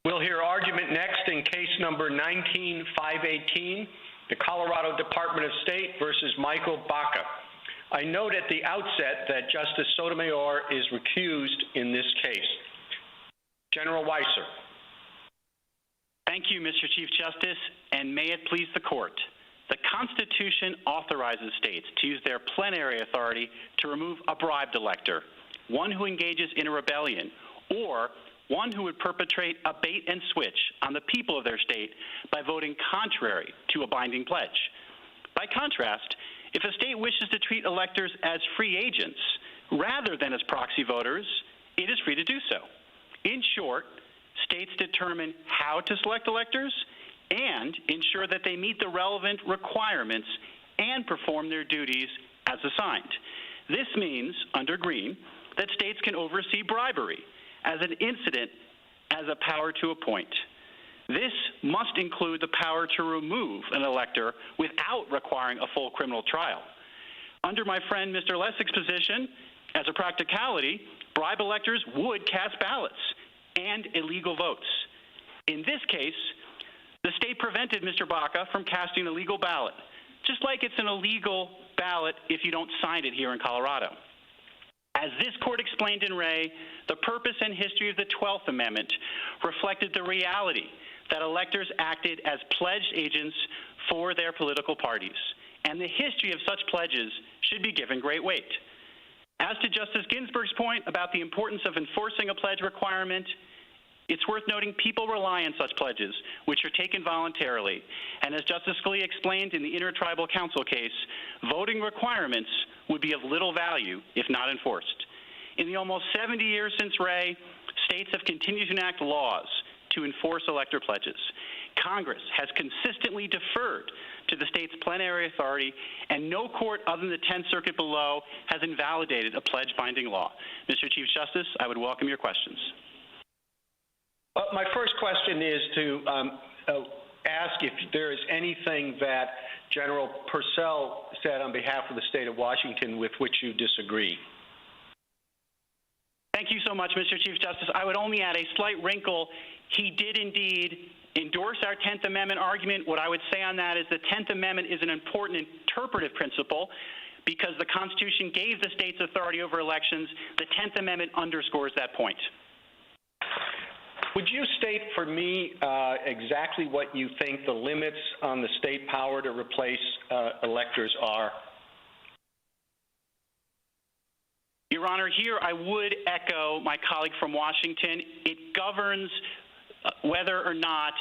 We'll hear argument next in case number 19-518, the Colorado Department of State versus Micheal Baca. I note at the outset that Justice Sotomayor is recused in this case. General WEISER. Thank you, Mr. Chief Justice, and may it please the Court. The Constitution authorizes states to use their plenary authority to remove a bribed elector, one who engages in a rebellion, or one who would perpetrate a bait and switch on the people of their state by voting contrary to a binding pledge. By contrast, if a state wishes to treat electors as free agents rather than as proxy voters, it is free to do so. In short, states determine how to select electors and ensure that they meet the relevant requirements and perform their duties as assigned. This means, under Green, that states can oversee bribery as an incident as a power to appoint. This must include the power to remove an elector without requiring a full criminal trial. Under my friend Mr. Lessig's position, as a practicality, bribe electors would cast ballots and illegal votes. In this case, the state prevented Mr. Baca from casting a legal ballot, just like it's an illegal ballot if you don't sign it here in Colorado. As this court explained in Ray, the purpose and history of the 12th Amendment reflected the reality that electors acted as pledged agents for their political parties, and the history of such pledges should be given great weight. As to Justice Ginsburg's point about the importance of enforcing a pledge requirement, it's worth noting people rely on such pledges, which are taken voluntarily. And as Justice Scalia explained in the Intertribal Council case, voting requirements would be of little value if not enforced. In the almost 70 years since Ray, states have continued to enact laws to enforce elector pledges. Congress has consistently deferred to the state's plenary authority, and no court other than the 10th Circuit below has invalidated a pledge-binding law. Mr. Chief Justice, I would welcome your questions. Well, my first question is to ask if there is anything that General Purcell said on behalf of the state of Washington with which you disagree. Thank you so much, Mr. Chief Justice. I would only add a slight wrinkle. He did indeed endorse our 10th Amendment argument. What I would say on that is the 10th Amendment is an important interpretive principle because the Constitution gave the states authority over elections. The 10th Amendment underscores that point. Would you state for me exactly what you think the limits on the state power to replace electors are? Your Honor, here I would echo my colleague from Washington. It governs whether or not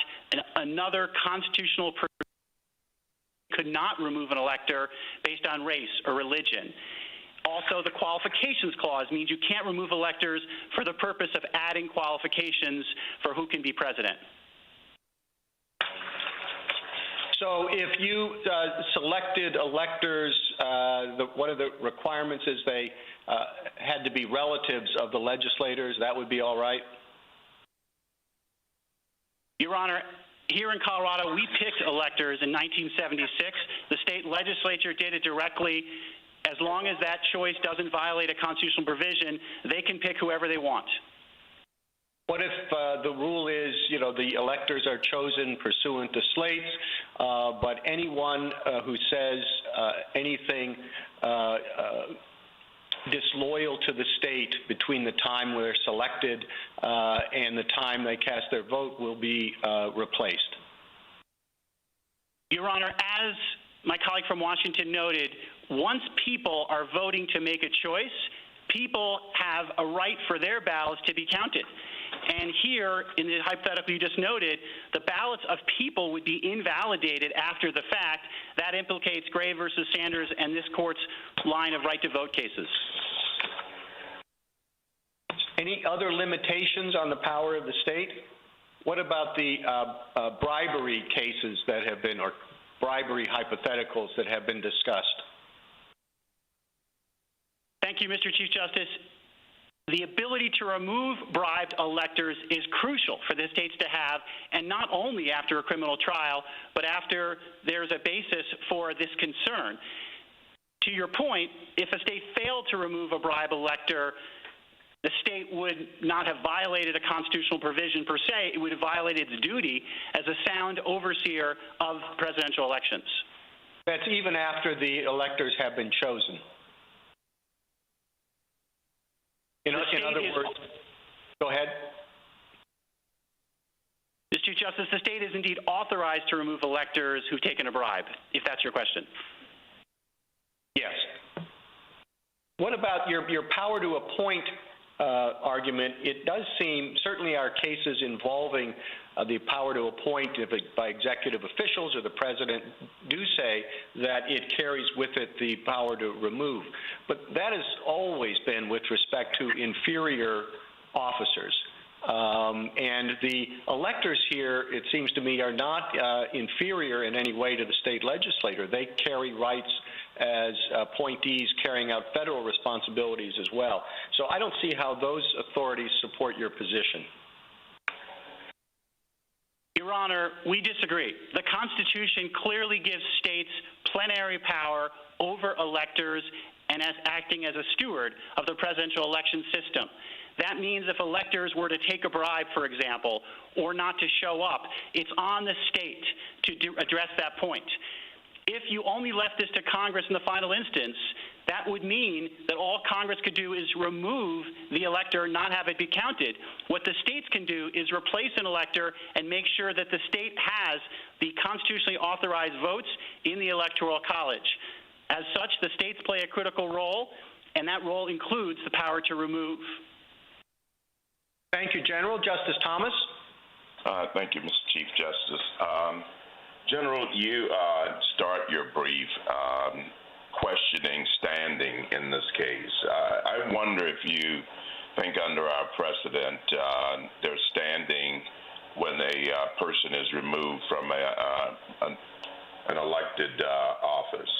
another constitutional person could not remove an elector based on race or religion. Also, the qualifications clause means you can't remove electors for the purpose of adding qualifications for who can be president. So if you selected electors, one of the requirements is they had to be relatives of the legislators, that would be all right? Your Honor, here in Colorado, we picked electors in 1976. The state legislature did it directly. As long as that choice doesn't violate a constitutional provision, they can pick whoever they want. What if the rule is, the electors are chosen pursuant to slates, but anyone who says anything disloyal to the state between the time they're selected and the time they cast their vote will be replaced? Your Honor, as my colleague from Washington noted, once people are voting to make a choice, people have a right for their ballots to be counted. And here, in the hypothetical you just noted, the ballots of people would be invalidated after the fact. That implicates Gray versus Sanders and this court's line of right-to-vote cases. Any other limitations on the power of the state? What about the bribery cases that have been, or bribery hypotheticals that have been discussed? Thank you, Mr. Chief Justice. The ability to remove bribed electors is crucial for the states to have, and not only after a criminal trial, but after there's a basis for this concern. To your point, if a state failed to remove a bribed elector, the state would not have violated a constitutional provision per se. It would have violated its duty as a sound overseer of presidential elections. That's even after the electors have been chosen. In other words, go ahead. Mr. Chief Justice, the state is indeed authorized to remove electors who've taken a bribe, if that's your question. Yes. What about your power to appoint argument? It does seem, certainly our cases involving the power to appoint by executive officials or the president do say that it carries with it the power to remove. But that has always been with respect to inferior officers. And the electors here, it seems to me, are not inferior in any way to the state legislator. They carry rights as appointees carrying out federal responsibilities as well. So I don't see how those authorities support your position. Your Honor, we disagree. The Constitution clearly gives states plenary power over electors and as acting as a steward of the presidential election system. That means if electors were to take a bribe, for example, or not to show up, it's on the state to address that point. If you only left this to Congress in the final instance, that would mean that all Congress could do is remove the elector, not have it be counted. What the states can do is replace an elector and make sure that the state has the constitutionally authorized votes in the Electoral College. As such, the states play a critical role, and that role includes the power to remove. Thank you, General. Justice Thomas? Thank you, Mr. Chief Justice. General, you start your brief questioning standing in this case. I wonder if you think under our precedent they're standing when a person is removed from an elected office.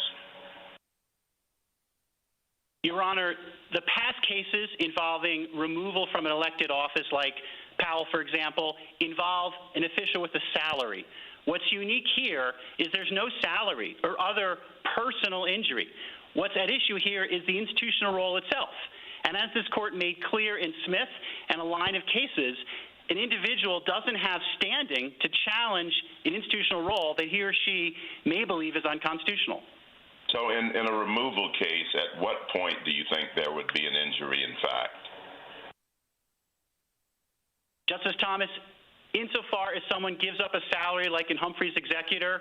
Your Honor, the past cases involving removal from an elected office, like Powell, for example, involve an official with a salary. What's unique here is there's no salary or other personal injury. What's at issue here is the institutional role itself. And as this court made clear in Smith and a line of cases, an individual doesn't have standing to challenge an institutional role that he or she may believe is unconstitutional. So in a removal case, at what point do you think there would be an injury in fact? Justice Thomas, insofar as someone gives up a salary like in Humphrey's executor,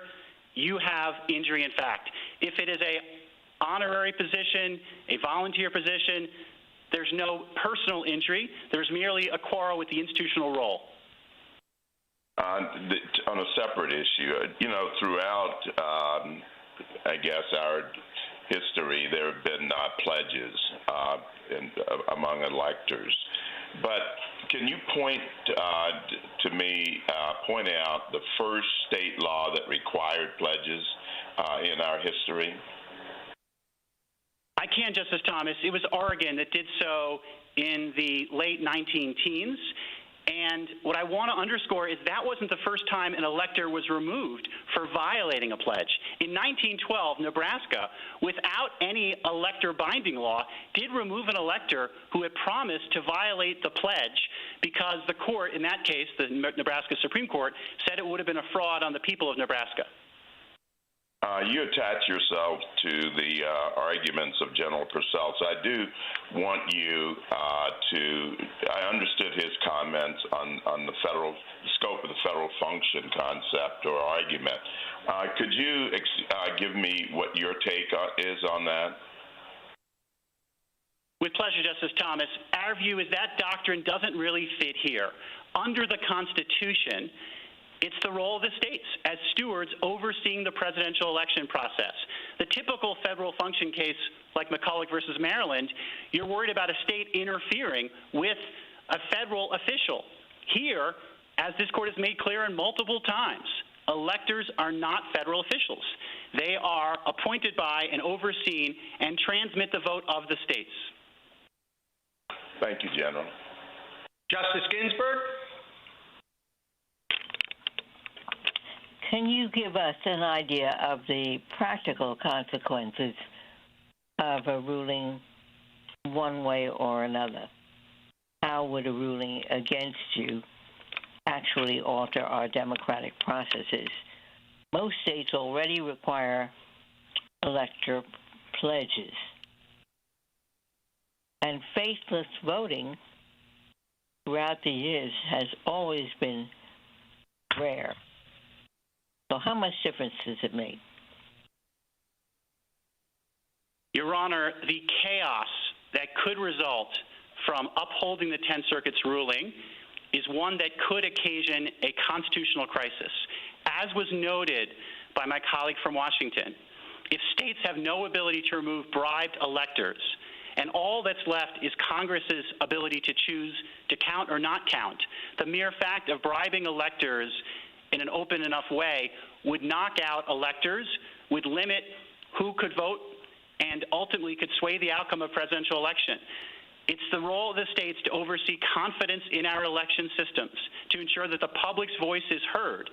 you have injury in fact. If it is an honorary position, a volunteer position, there's no personal injury. There's merely a quarrel with the institutional role. On a separate issue, throughout, I guess, our history, there have been pledges among electors. But can you point out the first state law that required pledges in our history? I can, Justice Thomas. It was Oregon that did so in the late 19-teens. And what I want to underscore is that wasn't the first time an elector was removed for violating a pledge. In 1912, Nebraska, without any elector binding law, did remove an elector who had promised to violate the pledge because the court, in that case, the Nebraska Supreme Court, said it would have been a fraud on the people of Nebraska. You attach yourself to the arguments of General Purcell. So I do want you I understood his comments on the scope of the federal function concept or argument. Could you give me what your take is on that? With pleasure, Justice Thomas. Our view is that doctrine doesn't really fit here. Under the Constitution, it's the role of the states as stewards overseeing the presidential election process. The typical federal function case, like McCulloch versus Maryland, you're worried about a state interfering with a federal official. Here, as this court has made clear in multiple times, electors are not federal officials. They are appointed by and overseen and transmit the vote of the states. Thank you, General. Justice Ginsburg? Can you give us an idea of the practical consequences of a ruling one way or another? how would a ruling against you actually alter our democratic processes? Most states already require elector pledges. And faithless voting throughout the years has always been rare. So how much difference does it make? Your Honor, the chaos that could result from upholding the 10th Circuit's ruling is one that could occasion a constitutional crisis. As was noted by my colleague from Washington, if states have no ability to remove bribed electors, and all that's left is Congress's ability to choose to count or not count, the mere fact of bribing electors in an open enough way would knock out electors, would limit who could vote, and ultimately could sway the outcome of presidential election. It's the role of the states to oversee confidence in our election systems, to ensure that the public's voice is heard.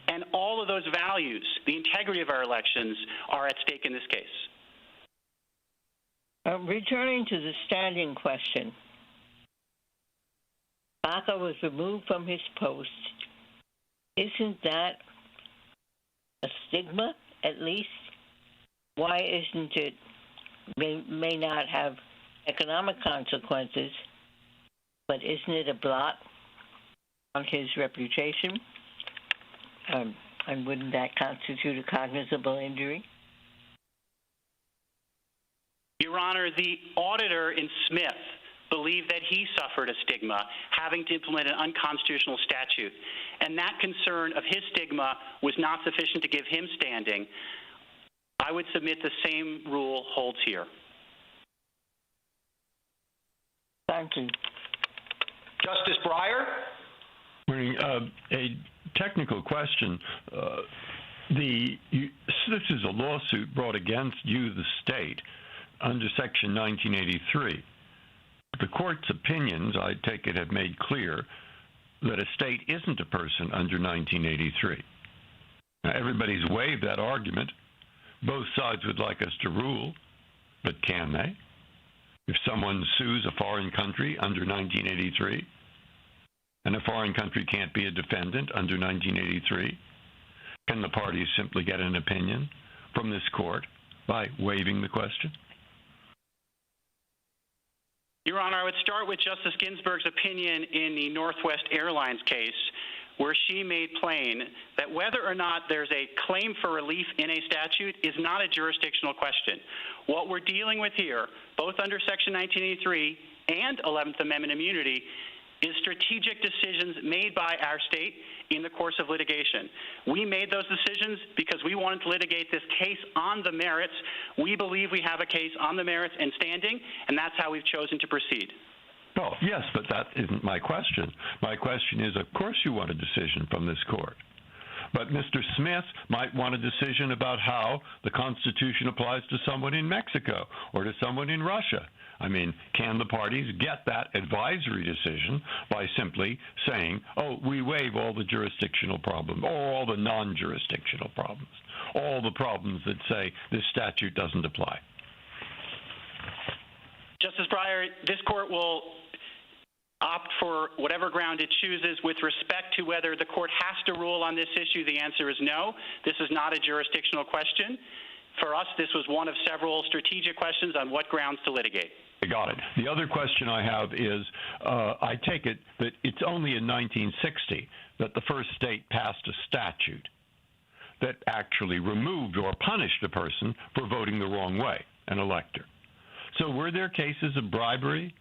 And all of those values, the integrity of our elections, are at stake in this case. Returning to the standing question, Baca was removed from his post. Isn't that a stigma, at least? Why isn't it, may not have economic consequences, but isn't it a blot on his reputation? And wouldn't that constitute a cognizable injury? Your Honor, the auditor in Smith believed that he suffered a stigma having to implement an unconstitutional statute, and that concern of his stigma was not sufficient to give him standing. I would submit the same rule holds here. Thank you. Justice Breyer? A technical question. This is a lawsuit brought against you, the state, under Section 1983. The court's opinions, I take it, have made clear that a state isn't a person under 1983. Now, everybody's waived that argument. Both sides would like us to rule, but can they? If someone sues a foreign country under 1983, and a foreign country can't be a defendant under 1983, can the parties simply get an opinion from this court by waiving the question? Your Honor, I would start with Justice Ginsburg's opinion in the Northwest Airlines case, where she made plain that whether or not there's a claim for relief in a statute is not a jurisdictional question. What we're dealing with here, both under Section 1983 and 11th Amendment immunity, is strategic decisions made by our state in the course of litigation. We made those decisions because we wanted to litigate this case on the merits. We believe we have a case on the merits and standing, and that's how we've chosen to proceed. Oh, yes, but that isn't my question. My question is, of course you want a decision from this court. But Mr. Smith might want a decision about how the Constitution applies to someone in Mexico or to someone in Russia. I mean, can the parties get that advisory decision by simply saying, oh, we waive all the jurisdictional problems, or all the non-jurisdictional problems, all the problems that say this statute doesn't apply? Justice Breyer, this court will opt for whatever ground it chooses. With respect to whether the court has to rule on this issue, the answer is no. This is not a jurisdictional question. For us, this was one of several strategic questions on what grounds to litigate. I got it. The other question I have is, I take it that it's only in 1960 that the first state passed a statute that actually removed or punished a person for voting the wrong way, an elector. So were there cases of bribery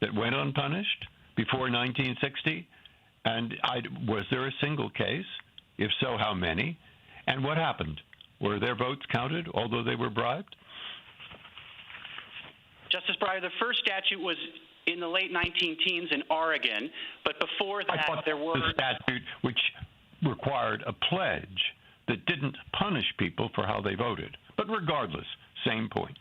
that went unpunished before 1960? And was there a single case? If so, how many? And what happened? Were their votes counted, although they were bribed? Justice Breyer, the first statute was in the late 19-teens in Oregon, but before that there were a statute which required a pledge that didn't punish people for how they voted. But regardless, same point.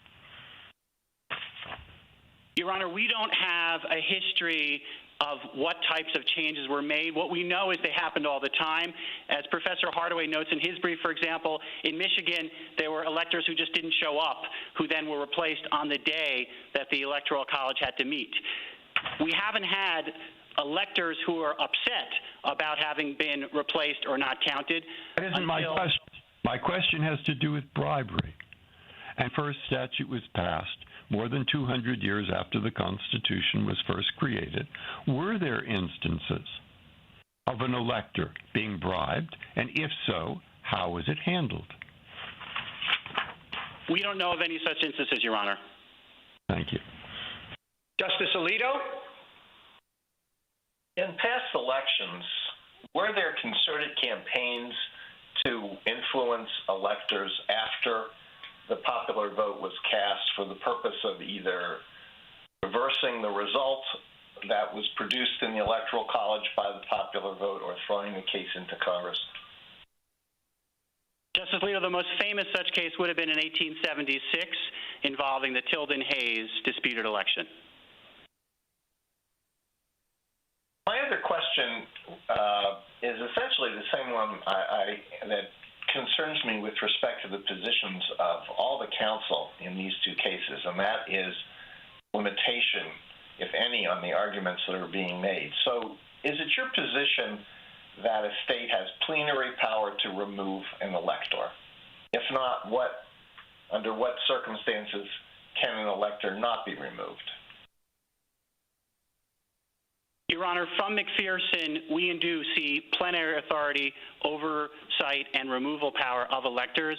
Your Honor, we don't have a history of what types of changes were made. What we know is they happened all the time. As Professor Hardaway notes in his brief, for example, in Michigan, there were electors who just didn't show up, who then were replaced on the day that the Electoral College had to meet. We haven't had electors who are upset about having been replaced or not counted. That isn't my question. My question has to do with bribery. And first statute was passed more than 200 years after the Constitution was first created. Were there instances of an elector being bribed? And if so, how was it handled? We don't know of any such instances, Your Honor. Thank you. Justice Alito? In past elections, were there concerted campaigns to influence electors after the popular vote was cast for the purpose of either reversing the result that was produced in the Electoral College by the popular vote or throwing the case into Congress? Justice Alito, the most famous such case would have been in 1876 involving the Tilden-Hayes disputed election. My other question is essentially the same one that concerns me with respect to the positions of all the counsel in these two cases, and that is limitation, if any, on the arguments that are being made. So is it your position that a state has plenary power to remove an elector? If not, under what circumstances can an elector not be removed? Your Honor, from McPherson, we do see plenary authority, oversight, and removal power of electors,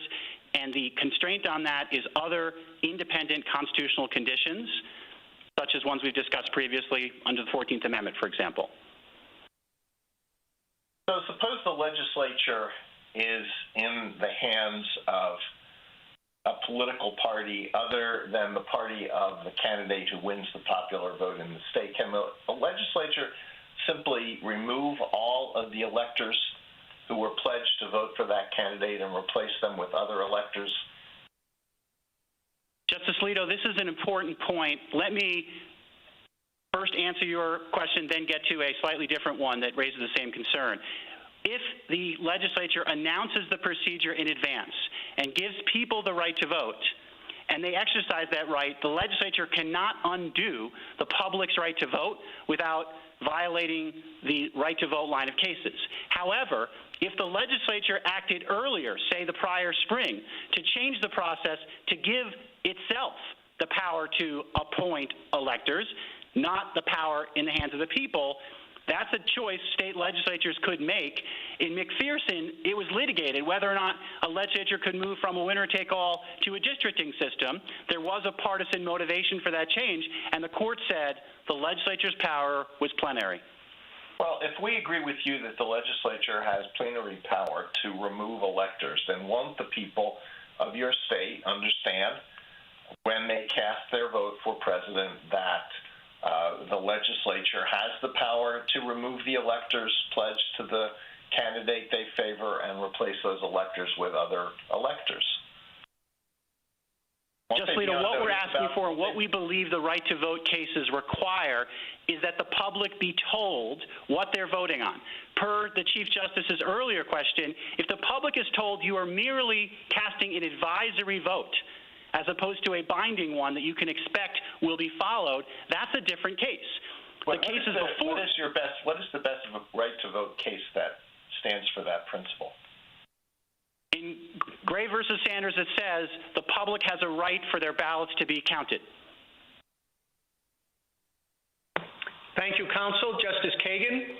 and the constraint on that is other independent constitutional conditions, such as ones we've discussed previously under the 14th Amendment, for example. So suppose the legislature is in the hands of a political party other than the party of the candidate who wins the popular vote in the state. Can the legislature simply remove all of the electors who were pledged to vote for that candidate and replace them with other electors? Justice Alito, this is an important point. Let me first answer your question, then get to a slightly different one that raises the same concern. If the legislature announces the procedure in advance and gives people the right to vote, and they exercise that right, the legislature cannot undo the public's right to vote without violating the right to vote line of cases. However, if the legislature acted earlier, say the prior spring, to change the process to give itself the power to appoint electors, not the power in the hands of the people, that's a choice state legislatures could make. In McPherson, it was litigated whether or not a legislature could move from a winner-take-all to a districting system. There was a partisan motivation for that change, and the court said the legislature's power was plenary. Well, if we agree with you that the legislature has plenary power to remove electors, then won't the people of your state understand when they cast their vote for president that the legislature has the power to remove the electors pledged to the candidate they favor and replace those electors with other electors? Justice Alito, what we're asking for, what we believe the right to vote cases require, is that the public be told what they're voting on. Per the Chief Justice's earlier question, if the public is told you are merely casting an advisory vote, as opposed to a binding one that you can expect will be followed, that's a different case. What is the best right to vote case that stands for that principle? In Gray versus Sanders, it says the public has a right for their ballots to be counted. Thank you, counsel. Justice Kagan?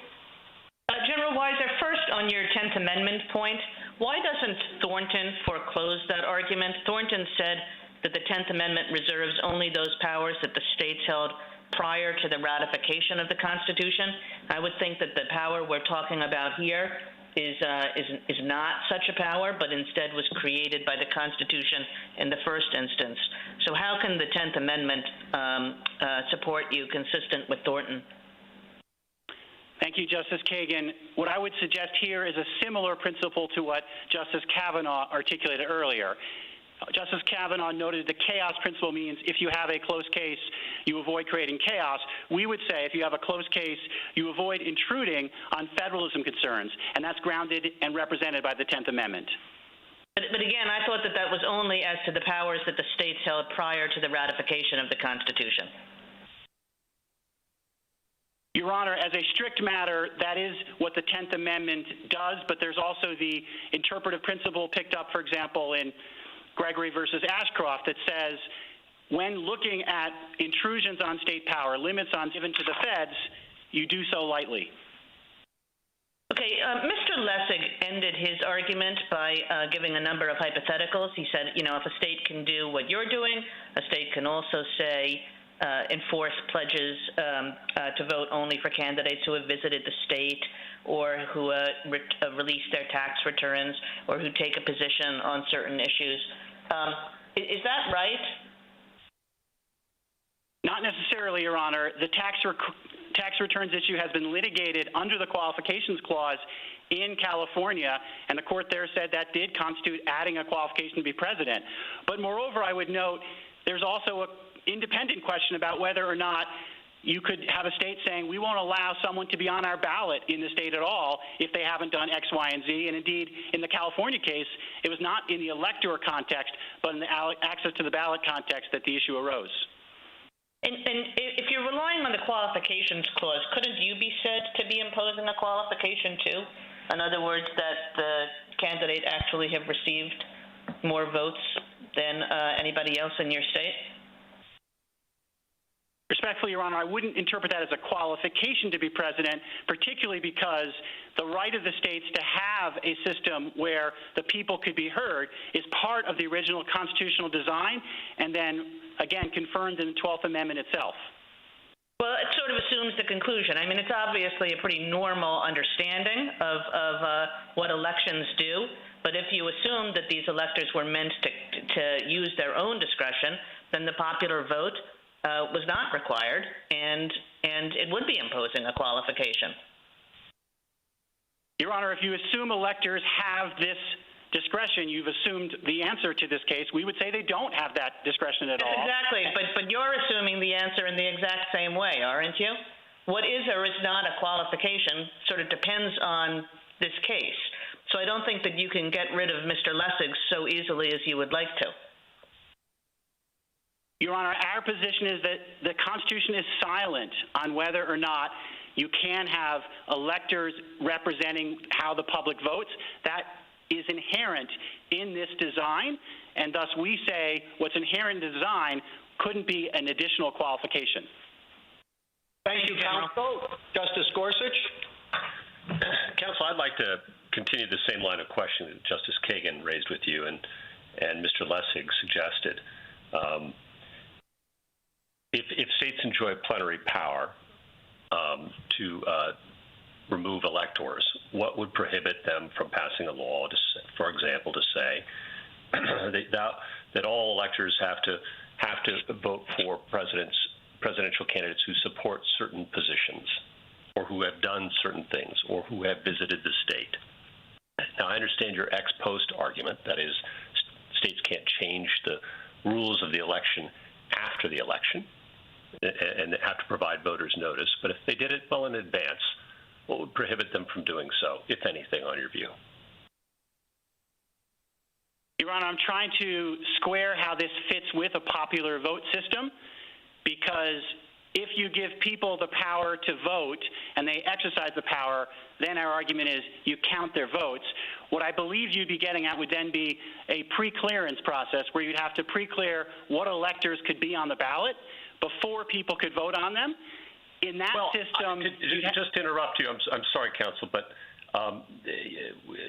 General Weiser, first on your 10th Amendment point, why doesn't Thornton foreclose that argument? Thornton said that the 10th Amendment reserves only those powers that the states held prior to the ratification of the Constitution. I would think that the power we're talking about here is not such a power, but instead was created by the Constitution in the first instance. So how can the 10th Amendment support you consistent with Thornton? Thank you, Justice Kagan. What I would suggest here is a similar principle to what Justice Kavanaugh articulated earlier. Justice Kavanaugh noted the chaos principle means if you have a close case, you avoid creating chaos. We would say if you have a close case, you avoid intruding on federalism concerns, and that's grounded and represented by the 10th Amendment. But again, I thought that was only as to the powers that the states held prior to the ratification of the Constitution. Your Honor, as a strict matter, that is what the 10th Amendment does, but there's also the interpretive principle picked up, for example, in Gregory versus Ashcroft that says when looking at intrusions on state power, limits on given to the feds, you do so lightly. Okay, Mr. Lessig ended his argument by giving a number of hypotheticals. He said, you know, if a state can do what you're doing, a state can also say enforce pledges to vote only for candidates who have visited the state or who release their tax returns or who take a position on certain issues. Is that right? Not necessarily, Your Honor. The tax returns issue has been litigated under the Qualifications Clause in California, and the court there said that did constitute adding a qualification to be president. But moreover, I would note there's also an independent question about whether or not you could have a state saying we won't allow someone to be on our ballot in the state at all if they haven't done X, Y, and Z. And indeed, in the California case, it was not in the elector context, but in the access to the ballot context that the issue arose. And if you're relying on the Qualifications Clause, couldn't you be said to be imposing a qualification too? In other words, that the candidate actually have received more votes than anybody else in your state? Respectfully, Your Honor, I wouldn't interpret that as a qualification to be president, particularly because the right of the states to have a system where the people could be heard is part of the original constitutional design and then, again, confirmed in the 12th Amendment itself. Well, it sort of assumes the conclusion. I mean, it's obviously a pretty normal understanding of what elections do, but if you assume that these electors were meant to use their own discretion, then the popular vote was not required, and it would be imposing a qualification. Your Honor, if you assume electors have this discretion, you've assumed the answer to this case. We would say they don't have that discretion at all. Exactly, but you're assuming the answer in the exact same way, aren't you? What is or is not a qualification sort of depends on this case. So I don't think that you can get rid of Mr. Lessig so easily as you would like to. Your Honor, our position is that the Constitution is silent on whether or not you can have electors representing how the public votes. That is inherent in this design, and thus we say what's inherent in the design couldn't be an additional qualification. Thank you, counsel. Justice Gorsuch? Counsel, I'd like to continue the same line of questioning that Justice Kagan raised with you and Mr. Lessig suggested. If states enjoy plenary power to remove electors, what would prohibit them from passing a law, for example, to say that all electors have to vote for presidential candidates who support certain positions or who have done certain things or who have visited the state? Now, I understand your ex post argument, that is, states can't change the rules of the election after the election and have to provide voters notice, but if they did it well in advance, what would prohibit them from doing so, if anything, on your view? Your Honor, I'm trying to square how this fits with a popular vote system, because if you give people the power to vote and they exercise the power, then our argument is you count their votes. What I believe you'd be getting at would then be a pre-clearance process where you'd have to pre-clear what electors could be on the ballot before people could vote on them. In that system... Just to interrupt you, I'm sorry, counsel, but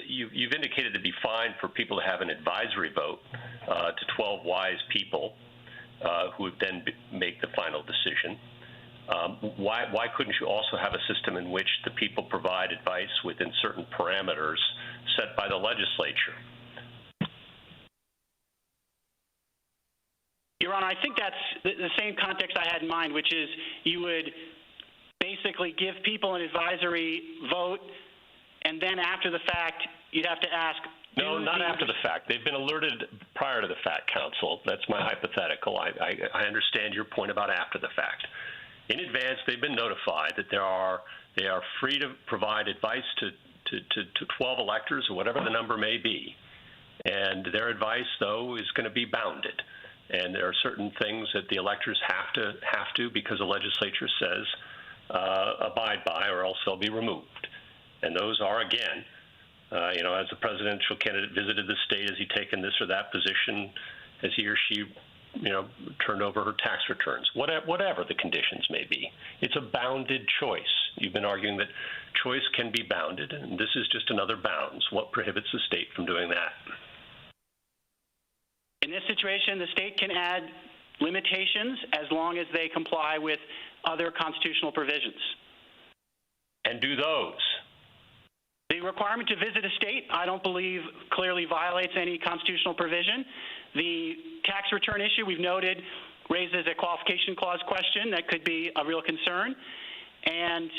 you've indicated it'd be fine for people to have an advisory vote to 12 wise people who would then make the final decision. Why couldn't you also have a system in which the people provide advice within certain parameters set by the legislature? Your Honor, I think that's the same context I had in mind, which is you would basically give people an advisory vote, and then after the fact, you'd have to ask... No, not after the fact. They've been alerted prior to the fact, counsel. That's my hypothetical. I understand your point about after the fact. In advance, they've been notified that they are free to provide advice to 12 electors, or whatever the number may be. And their advice, though, is going to be bounded. And there are certain things that the electors have to because the legislature says abide by, or else they'll be removed. And those are, again, as the presidential candidate visited the state, has he taken this or that position? Has he or she, turned over her tax returns? Whatever the conditions may be. It's a bounded choice. You've been arguing that choice can be bounded, and this is just another bounds. What prohibits the state from doing that? In this situation, the state can add limitations as long as they comply with other constitutional provisions. And do those? The requirement to visit a state, I don't believe, clearly violates any constitutional provision. The tax return issue, we've noted, raises a qualification clause question that could be a real concern. And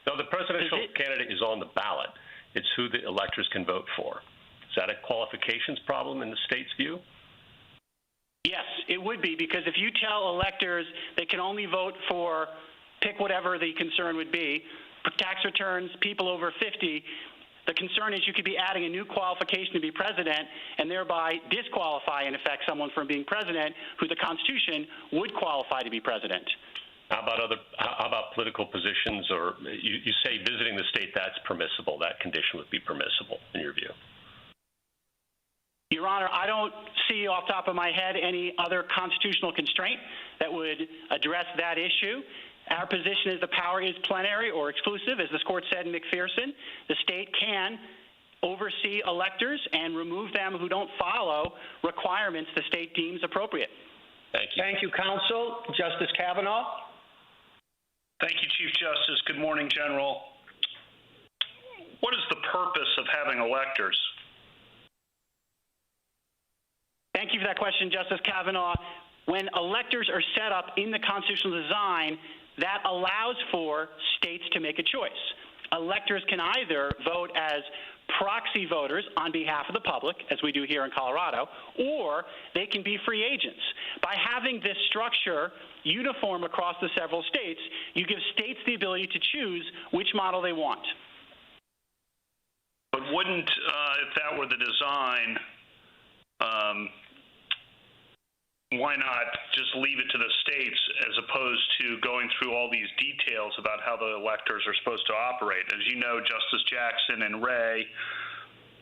so the presidential candidate is on the ballot. It's who the electors can vote for. Is that a qualifications problem in the state's view? Yes, it would be, because if you tell electors they can only vote for, pick whatever the concern would be, tax returns, people over 50, the concern is you could be adding a new qualification to be president and thereby disqualify, in effect, someone from being president who the Constitution would qualify to be president. How about political positions, or you say visiting the state, that's permissible, that condition would be permissible in your view? Your Honor, I don't see off the top of my head any other constitutional constraint that would address that issue. Our position is the power is plenary or exclusive, as this court said in McPherson. The state can oversee electors and remove them who don't follow requirements the state deems appropriate. Thank you. Thank you, counsel. Justice Kavanaugh. Thank you, Chief Justice. Good morning, General. What is the purpose of having electors? Thank you for that question, Justice Kavanaugh. When electors are set up in the constitutional design, that allows for states to make a choice. Electors can either vote as proxy voters on behalf of the public, as we do here in Colorado, or they can be free agents. By having this structure uniform across the several states, you give states the ability to choose which model they want. But wouldn't, if that were the design, why not just leave it to the states as opposed to going through all these details about how the electors are supposed to operate? As you know, Justice Jackson and Ray,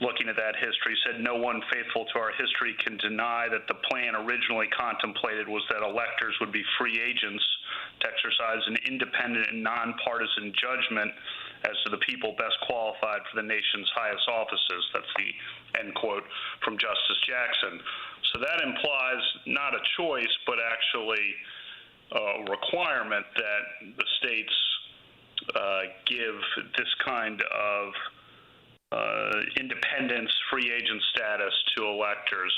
looking at that history, said no one faithful to our history can deny that the plan originally contemplated was that electors would be free agents to exercise an independent and nonpartisan judgment as to the people best qualified for the nation's highest offices. That's the end quote from Justice Jackson. So that implies not a choice, but actually a requirement that the states give this kind of independence, free agent status to electors.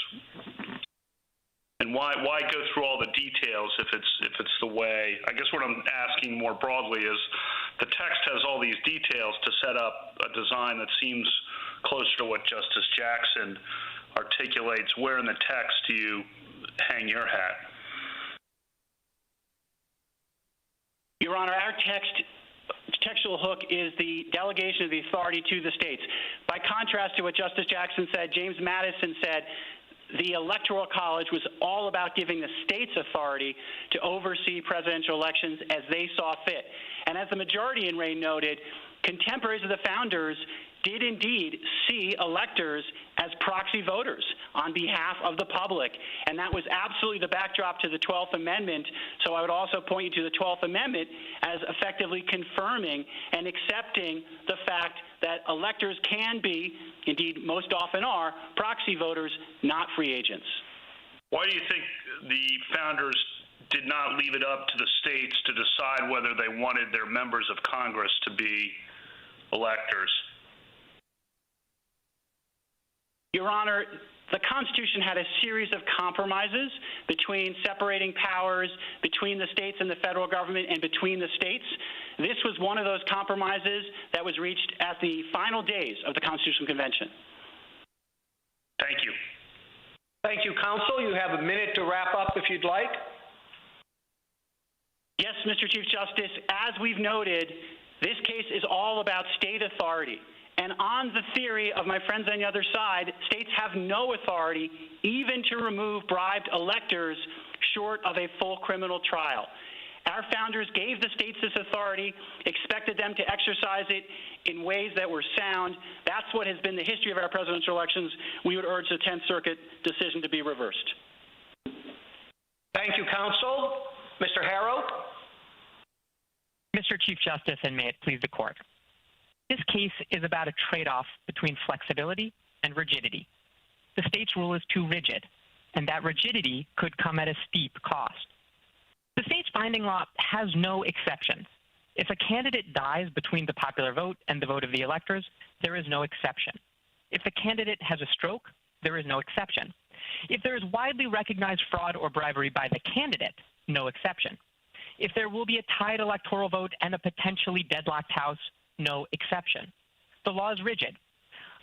And why go through all the details if it's the way? I guess what I'm asking more broadly is the text has all these details to set up a design that seems closer to what Justice Jackson articulates. Where in the text do you hang your hat? Your Honor, our textual hook is the delegation of the authority to the states. By contrast to what Justice Jackson said, James Madison said the Electoral College was all about giving the states authority to oversee presidential elections as they saw fit. And as the majority in Ray noted, contemporaries of the founders did indeed see electors as proxy voters on behalf of the public. And that was absolutely the backdrop to the 12th Amendment. So I would also point you to the 12th Amendment as effectively confirming and accepting the fact that electors can be, indeed most often are, proxy voters, not free agents. Why do you think the founders did not leave it up to the states to decide whether they wanted their members of Congress to be electors? Your Honor, the Constitution had a series of compromises between separating powers between the states and the federal government and between the states. This was one of those compromises that was reached at the final days of the Constitutional Convention. Thank you. Thank you, counsel. You have a minute to wrap up if you'd like. Yes, Mr. Chief Justice, as we've noted, this case is all about state authority. And on the theory of my friends on the other side, states have no authority even to remove bribed electors short of a full criminal trial. Our founders gave the states this authority, expected them to exercise it in ways that were sound. That's what has been the history of our presidential elections. We would urge the 10th Circuit decision to be reversed. Thank you, counsel. Mr. Harrow? Mr. Chief Justice, and may it please the Court. This case is about a trade-off between flexibility and rigidity. The state's rule is too rigid, and that rigidity could come at a steep cost. The state's binding law has no exceptions. If a candidate dies between the popular vote and the vote of the electors, there is no exception. If the candidate has a stroke, there is no exception. If there is widely recognized fraud or bribery by the candidate, no exception. If there will be a tied electoral vote and a potentially deadlocked House, no exception. The law is rigid.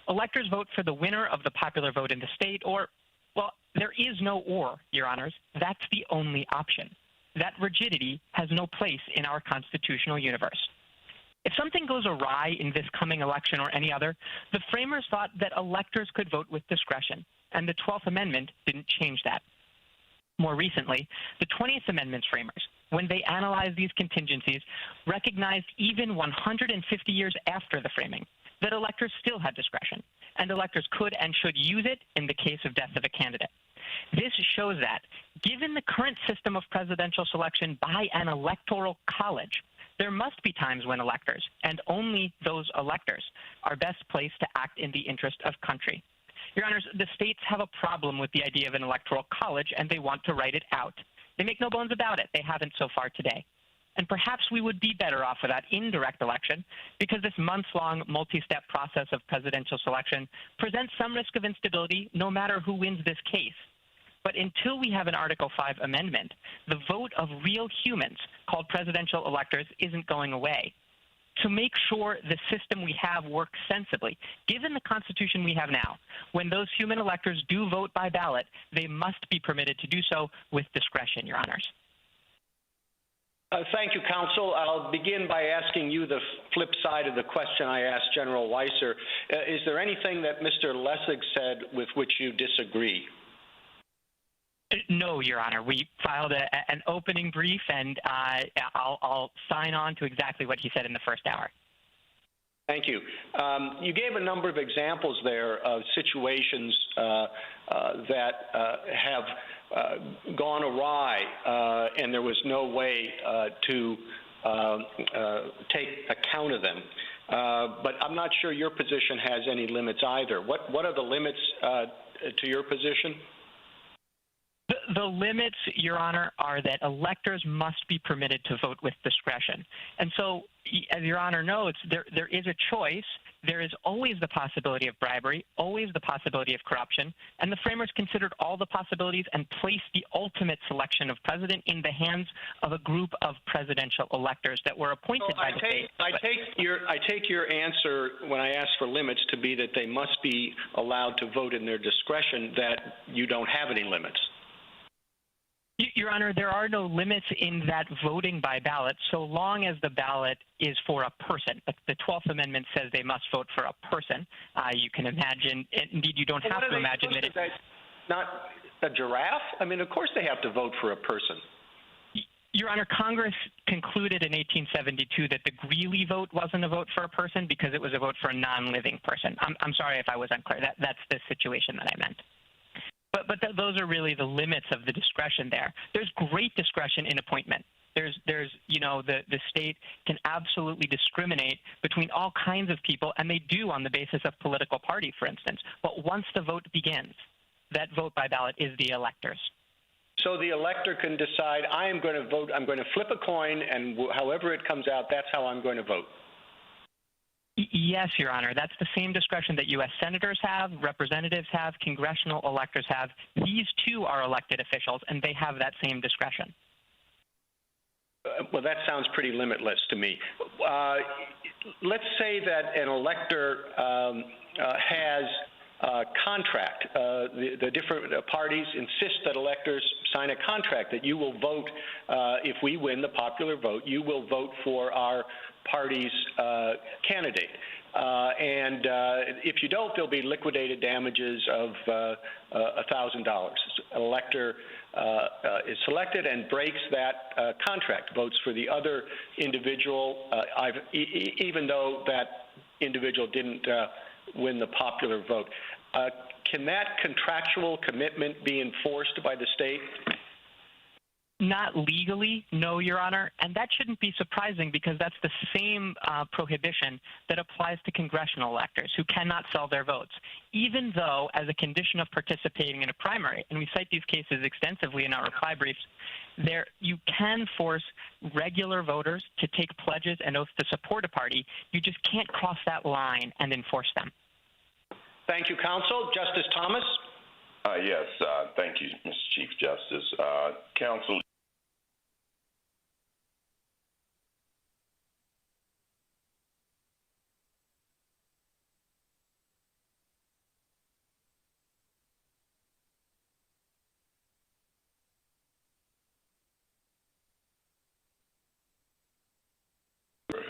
Electors vote for the winner of the popular vote in the state, or, well, there is no or, Your Honors. That's the only option. That rigidity has no place in our constitutional universe. If something goes awry in this coming election or any other, the framers thought that electors could vote with discretion, and the 12th Amendment didn't change that. More recently, the 20th Amendment's framers, when they analyzed these contingencies, recognized even 150 years after the framing that electors still had discretion, and electors could and should use it in the case of death of a candidate. This shows that, given the current system of presidential selection by an electoral college, there must be times when electors, and only those electors, are best placed to act in the interest of country. Your Honors, the states have a problem with the idea of an electoral college, and they want to write it out. They make no bones about it. They haven't so far today. And perhaps we would be better off without indirect election, because this months-long, multi-step process of presidential selection presents some risk of instability no matter who wins this case. But until we have an Article 5 amendment, the vote of real humans, called presidential electors, isn't going away. To make sure the system we have works sensibly, given the Constitution we have now, when those human electors do vote by ballot, they must be permitted to do so with discretion, Your Honors. Thank you, counsel. I'll begin by asking you the flip side of the question I asked General WEISER. Is there anything that Mr. Lessig said with which you disagree? No, Your Honor. We filed an opening brief, and I'll sign on to exactly what he said in the first hour. Thank you. You gave a number of examples there of situations that have gone awry, and there was no way to take account of them. But I'm not sure your position has any limits either. What are the limits to your position? The limits, Your Honor, are that electors must be permitted to vote with discretion. And so, as Your Honor knows, there is a choice. There is always the possibility of bribery, always the possibility of corruption, and the framers considered all the possibilities and placed the ultimate selection of president in the hands of a group of presidential electors that were appointed by the state. I take your answer when I ask for limits to be that they must be allowed to vote in their discretion, that you don't have any limits. Your Honor, there are no limits in that voting by ballot so long as the ballot is for a person. The 12th Amendment says they must vote for a person. You can imagine, indeed you don't have to imagine that it's not a giraffe? I mean, of course they have to vote for a person. Your Honor, Congress concluded in 1872 that the Greeley vote wasn't a vote for a person because it was a vote for a non-living person. I'm sorry if I was unclear. That's the situation that I meant. But those are really the limits of the discretion there. There's great discretion in appointment. There's the state can absolutely discriminate between all kinds of people, and they do on the basis of political party, for instance. But once the vote begins, that vote by ballot is the electors. So the elector can decide, I am going to vote, I'm going to flip a coin, and however it comes out, that's how I'm going to vote. Yes, Your Honor. That's the same discretion that U.S. senators have, representatives have, congressional electors have. These, too, are elected officials, and they have that same discretion. Well, that sounds pretty limitless to me. Let's say that an elector has a contract. The different parties insist that electors sign a contract that you will vote, if we win the popular vote, you will vote for our party's candidate. And if you don't, there'll be liquidated damages of $1,000. An elector is selected and breaks that contract, votes for the other individual, even though that individual didn't win the popular vote. Can that contractual commitment be enforced by the state? Not legally, no, Your Honor, and that shouldn't be surprising because that's the same prohibition that applies to congressional electors who cannot sell their votes, even though as a condition of participating in a primary, and we cite these cases extensively in our reply briefs, you can force regular voters to take pledges and oaths to support a party. You just can't cross that line and enforce them. Thank you, counsel. Justice Thomas? Yes, thank you, Mr. Chief Justice. Counsel,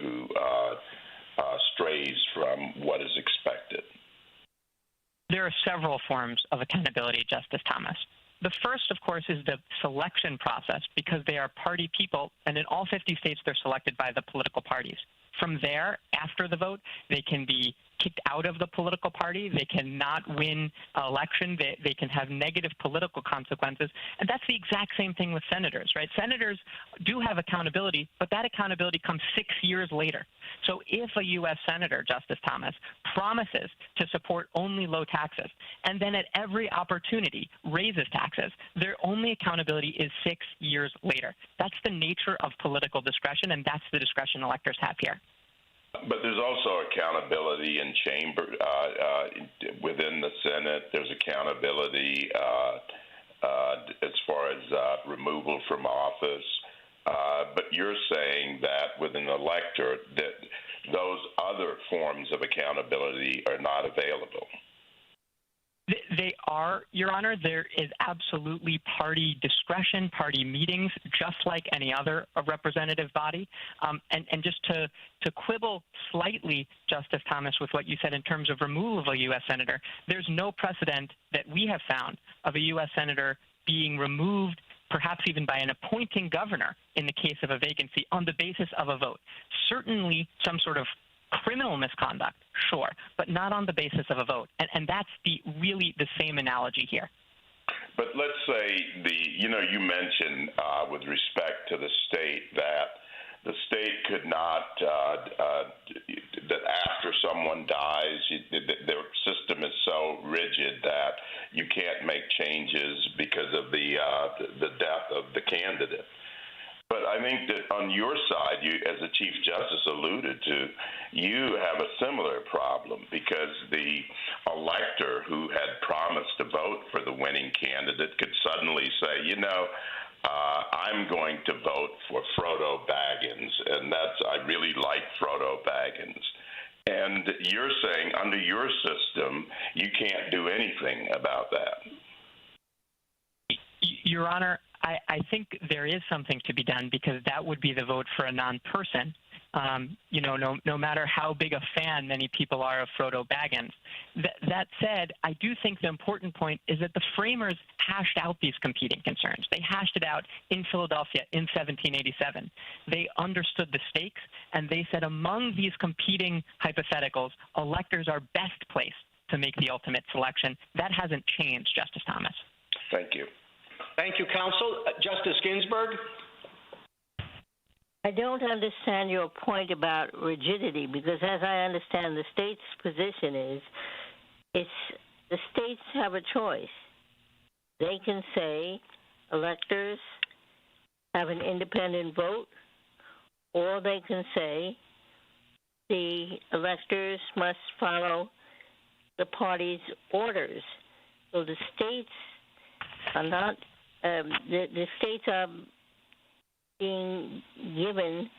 who strays from what is expected. There are several forms of accountability, Justice Thomas. The first, of course, is the selection process because they are party people, and in all 50 states they're selected by the political parties. From there, after the vote, they can be kicked out of the political party. They cannot win an election. They can have negative political consequences. And that's the exact same thing with senators, right? Senators do have accountability, but that accountability comes 6 years later. So if a U.S. senator, Justice Thomas, promises to support only low taxes and then at every opportunity raises taxes, their only accountability is 6 years later. That's the nature of political discretion, and that's the discretion electors have here. But there's also accountability in chamber within the Senate. There's accountability as far as removal from office. But you're saying that with an elector that those other forms of accountability are not available. They are, Your Honor. There is absolutely party discretion, party meetings, just like any other representative body. And just to quibble slightly, Justice Thomas, with what you said in terms of removal of a U.S. senator, there's no precedent that we have found of a U.S. senator being removed, perhaps even by an appointing governor in the case of a vacancy, on the basis of a vote. Certainly some sort of criminal misconduct, sure, but not on the basis of a vote. And that's really the same analogy here. But let's say you mentioned with respect to the state that the state could not, that after someone dies, their system is so rigid that you can't make changes because of the death of the candidate. But I think that on your side, you, as the Chief Justice alluded to, you have a similar problem because the elector who had promised to vote for the winning candidate could suddenly say, I'm going to vote for Frodo Baggins, and I really like Frodo Baggins. And you're saying under your system, you can't do anything about that. Your Honor, I think there is something to be done because that would be the vote for a non-person. No matter how big a fan many people are of Frodo Baggins. That said, I do think the important point is that the framers hashed out these competing concerns. They hashed it out in Philadelphia in 1787. They understood the stakes, and they said among these competing hypotheticals, electors are best placed to make the ultimate selection. That hasn't changed, Justice Thomas. Thank you. Thank you, counsel. Justice Ginsburg? I don't understand your point about rigidity because as I understand the state's position is the states have a choice. They can say electors have an independent vote, or they can say the electors must follow the party's orders. So the states are not the states are being given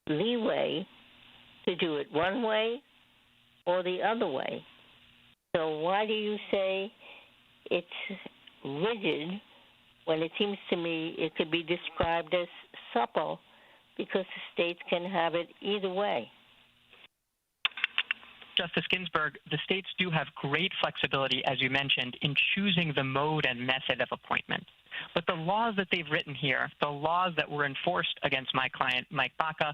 leeway to do it one way or the other way. So why do you say it's rigid when it seems to me it could be described as supple because the states can have it either way? Justice Ginsburg, the states do have great flexibility, as you mentioned, in choosing the mode and method of appointment. But the laws that they've written here, the laws that were enforced against my client, Mike Baca,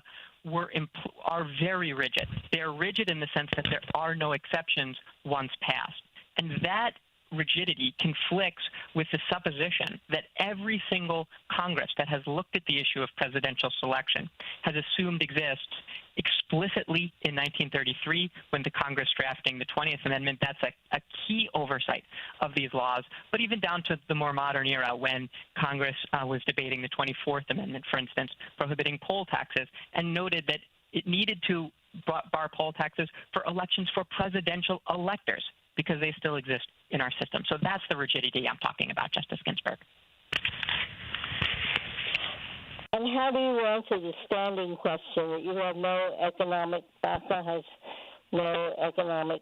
are very rigid. They're rigid in the sense that there are no exceptions once passed. And that rigidity conflicts with the supposition that every single Congress that has looked at the issue of presidential selection has assumed exists explicitly in 1933 when the Congress drafting the 20th Amendment. That's a key oversight of these laws, but even down to the more modern era when Congress was debating the 24th Amendment, for instance, prohibiting poll taxes, and noted that it needed to bar poll taxes for elections for presidential electors because they still exist in our system. So that's the rigidity I'm talking about, Justice Ginsburg. And how do you answer the standing question that you have no economic, Baca has no economic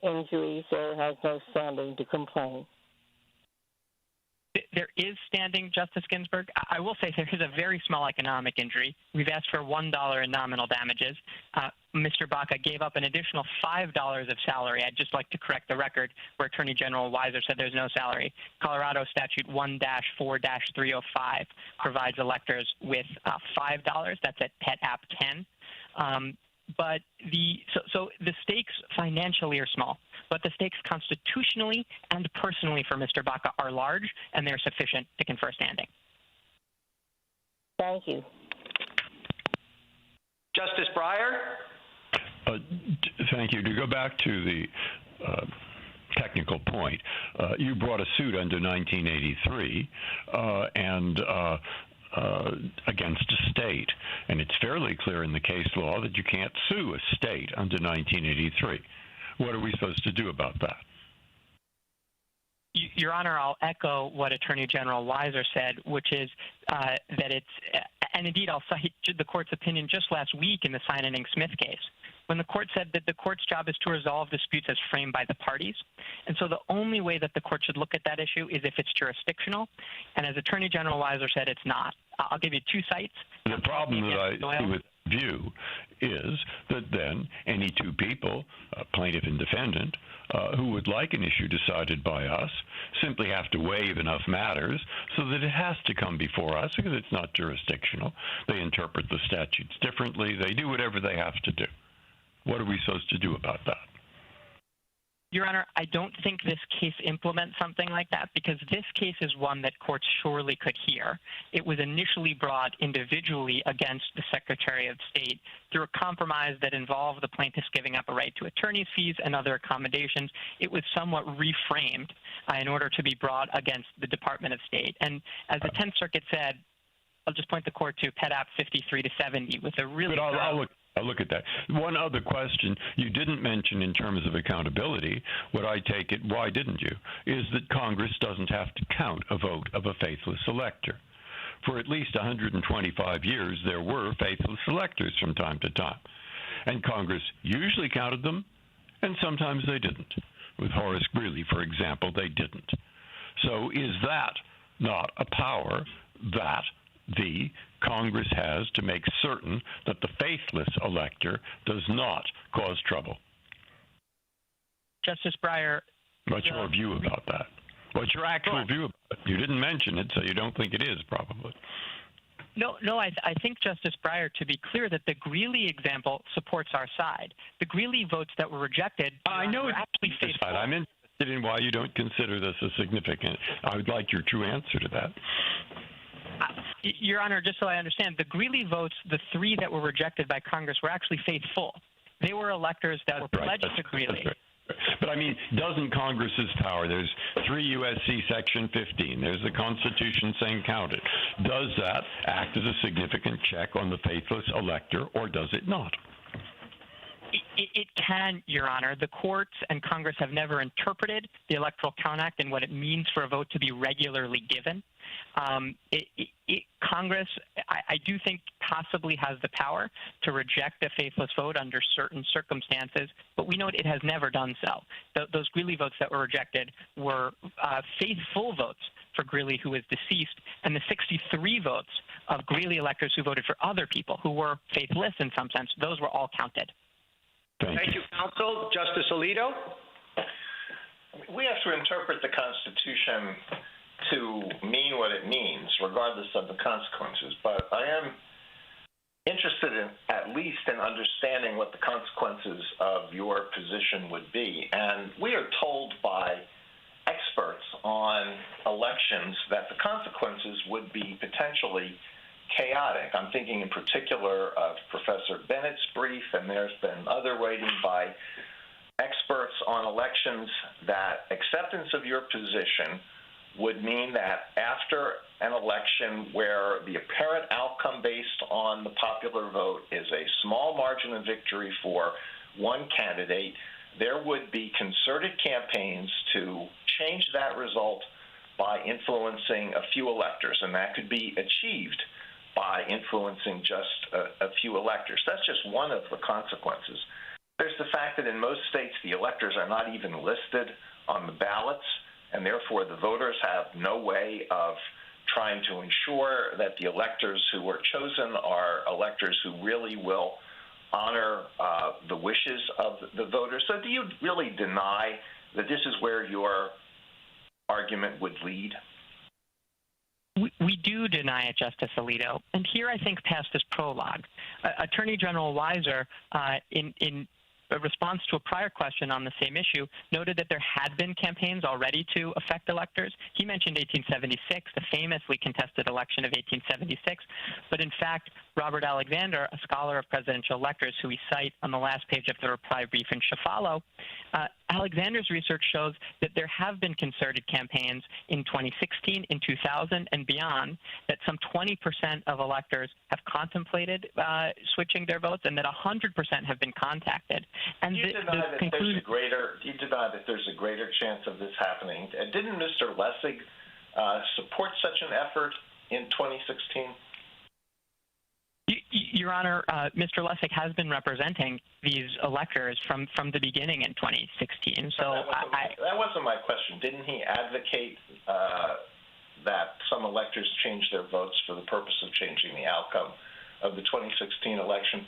injuries or has no standing to complain? There is standing, Justice Ginsburg. I will say there is a very small economic injury. We've asked for $1 in nominal damages. Mr. Baca gave up an additional $5 of salary. I'd just like to correct the record where Attorney General WEISER said there's no salary. Colorado Statute 1-4-305 provides electors with $5. That's at Pet App 10. But so the stakes financially are small, but the stakes constitutionally and personally for Mr. Baca are large, and they're sufficient to confer standing. Thank you. Justice Breyer? Thank you. To go back to the technical point, you brought a suit under 1983 against a state, and it's fairly clear in the case law that you can't sue a state under 1983. What are we supposed to do about that? Your Honor, I'll echo what Attorney General WEISER said, which is that it's, and indeed I'll cite the court's opinion just last week in the Sinan-Smith case, when the court said that the court's job is to resolve disputes as framed by the parties. And so the only way that the court should look at that issue is if it's jurisdictional. And as Attorney General WEISER said, it's not. I'll give you two cites. The problem that I see with view is that then any two people, plaintiff and defendant, who would like an issue decided by us simply have to waive enough matters so that it has to come before us because it's not jurisdictional. They interpret the statutes differently. They do whatever they have to do. What are we supposed to do about that? Your Honor, I don't think this case implements something like that because this case is one that courts surely could hear. It was initially brought individually against the Secretary of State through a compromise that involved the plaintiffs giving up a right to attorney's fees and other accommodations. It was somewhat reframed in order to be brought against the Department of State. And as the 10th Circuit said, I'll just point the court to Pet App 53-70 with a really... But I'll look at that. One other question you didn't mention in terms of accountability, what I take it, why didn't you, is that Congress doesn't have to count a vote of a faithless elector. For at least 125 years, there were faithless electors from time to time. And Congress usually counted them, and sometimes they didn't. With Horace Greeley, for example, they didn't. So is that not a power that the Congress has to make certain that the faithless elector does not cause trouble? Justice Breyer. What's your view about that? What's your actual view about it? You didn't mention it, so you don't think it is, probably. No, I think, Justice Breyer, to be clear, that the Greeley example supports our side. The Greeley votes that were rejected were actually faithful. I'm interested in why you don't consider this as significant. I would like your true answer to that. Your Honor, just so I understand, the Greeley votes, the three that were rejected by Congress, were actually faithful. They were electors that were pledged to Greeley. Right. But, I mean, doesn't Congress's power, there's 3 U.S.C. Section 15, there's the Constitution saying count it. Does that act as a significant check on the faithless elector, or does it not? It can, Your Honor. The courts and Congress have never interpreted the Electoral Count Act and what it means for a vote to be regularly given. Congress, I do think, possibly has the power to reject a faithless vote under certain circumstances, but we know it has never done so. Those Greeley votes that were rejected were faithful votes for Greeley, who was deceased, and the 63 votes of Greeley electors who voted for other people who were faithless in some sense, those were all counted. Thank you, counsel. Justice Alito? We have to interpret the Constitution to mean what it means, regardless of the consequences. But I am interested in, at least in understanding what the consequences of your position would be. And we are told by experts on elections that the consequences would be potentially chaotic. I'm thinking in particular of Professor Bennett's brief, and there's been other writing by experts on elections that acceptance of your position would mean that after an election where the apparent outcome based on the popular vote is a small margin of victory for one candidate, there would be concerted campaigns to change that result by influencing a few electors, and that could be achieved by influencing just a few electors. That's just one of the consequences. There's the fact that in most states the electors are not even listed on the ballots, and therefore the voters have no way of trying to ensure that the electors who are chosen are electors who really will honor the wishes of the voters. So do you really deny that this is where your argument would lead? We do deny it, Justice Alito. And here I think past this prologue. Attorney General WEISER, in a response to a prior question on the same issue, noted that there had been campaigns already to affect electors. He mentioned 1876, the famously contested election of 1876. But in fact, Robert Alexander, a scholar of presidential electors who we cite on the last page of the reply brief in Shafalo, Alexander's research shows that there have been concerted campaigns in 2016, in 2000, and beyond, that some 20% of electors have contemplated switching their votes, and that 100% have been contacted. And do you deny that there's a greater chance of this happening? Didn't Mr. Lessig support such an effort in 2016? Your Honor, Mr. Lessig has been representing these electors from the beginning in 2016. So that wasn't my question. Didn't he advocate that some electors change their votes for the purpose of changing the outcome of the 2016 election?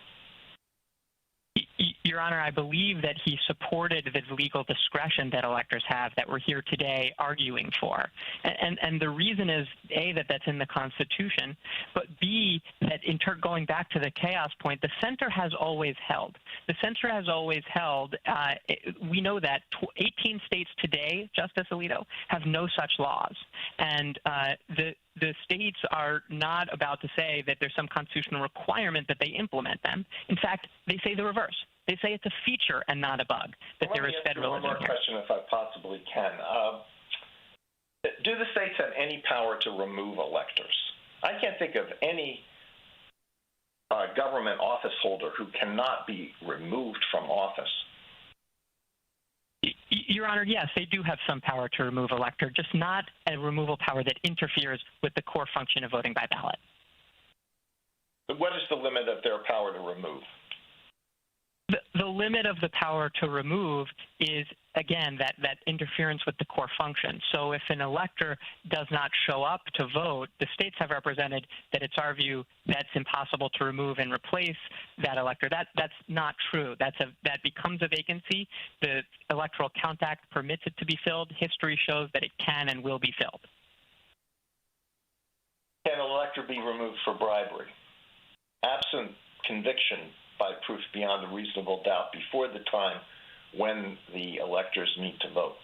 Your Honor, I believe that he supported the legal discretion that electors have that we're here today arguing for. And the reason is, A, that that's in the Constitution, but B, that going back to the chaos point, the center has always held. The center has always held, we know that 18 states today, Justice Alito, have no such laws. And the states are not about to say that there's some constitutional requirement that they implement them. In fact, they say the reverse. They say it's a feature and not a bug, that there is federalism here. One more question, if I possibly can. Do the states have any power to remove electors? I can't think of any government office holder who cannot be removed from office. Your Honor, yes, they do have some power to remove elector, just not a removal power that interferes with the core function of voting by ballot. But what is the limit of their power to remove? The limit of the power to remove is, again, that interference with the core function. So if an elector does not show up to vote, the states have represented that it's our view that's impossible to remove and replace that elector. That's not true. That becomes a vacancy. The Electoral Count Act permits it to be filled. History shows that it can and will be filled. Can an elector be removed for bribery? Absent conviction by proof beyond a reasonable doubt before the time when the electors meet to vote?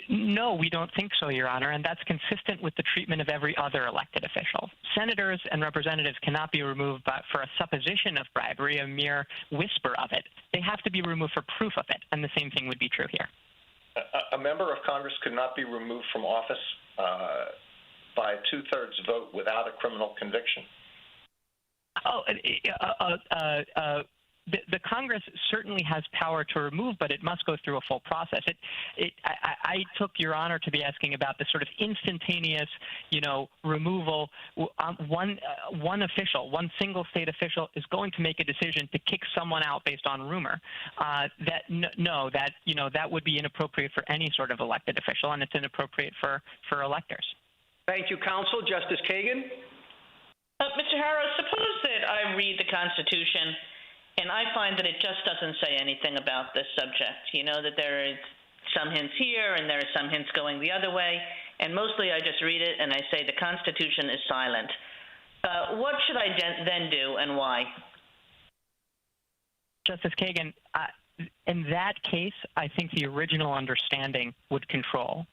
No, we don't think so, Your Honor, and that's consistent with the treatment of every other elected official. Senators and representatives cannot be removed for a supposition of bribery, a mere whisper of it. They have to be removed for proof of it, and the same thing would be true here. A member of Congress could not be removed from office by a two-thirds vote without a criminal conviction? The Congress certainly has power to remove, but it must go through a full process. I took Your Honor to be asking about the sort of instantaneous, removal. One single state official is going to make a decision to kick someone out based on rumor. That would be inappropriate for any sort of elected official, and it's inappropriate for electors. Thank you, counsel. Justice Kagan? Mr. Harrow, suppose that I read the Constitution And I find that it just doesn't say anything about this subject. You know, that there is some hints here and there are some hints going the other way. And mostly I just read it and I say the Constitution is silent. What should I then do and why? Justice Kagan, in that case, I think the original understanding would control.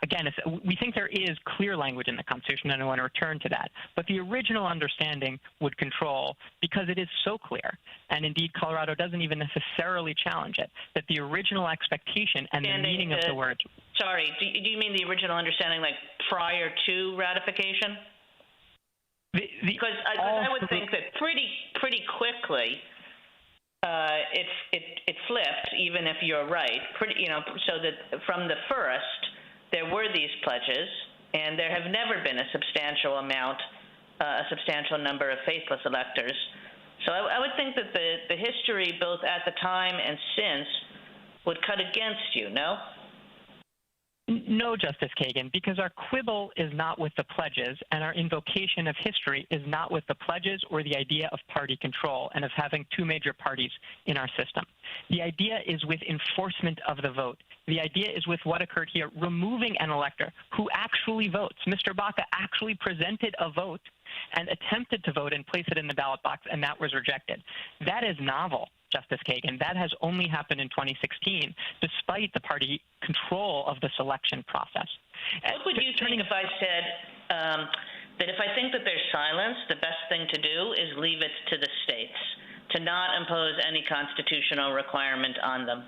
Again, we think there is clear language in the Constitution, and I want to return to that. But the original understanding would control because it is so clear, and indeed Colorado doesn't even necessarily challenge it, that the original expectation and the meaning of the word. Sorry, do you mean the original understanding like prior to ratification? Because I would think that pretty quickly it flipped, even if you're right. So that from the first, there were these pledges, and there have never been a substantial number of faithless electors. So I would think that the history, both at the time and since, would cut against you, no? No, Justice Kagan, because our quibble is not with the pledges, and our invocation of history is not with the pledges or the idea of party control and of having two major parties in our system. The idea is with enforcement of the vote. The idea is with what occurred here, removing an elector who actually votes. Mr. Baca actually presented a vote and attempted to vote and place it in the ballot box, and that was rejected. That is novel, Justice Kagan. That has only happened in 2016, despite the party control of the selection process. What would you think if I said that if I think that there's silence, the best thing to do is leave it to the states, to not impose any constitutional requirement on them?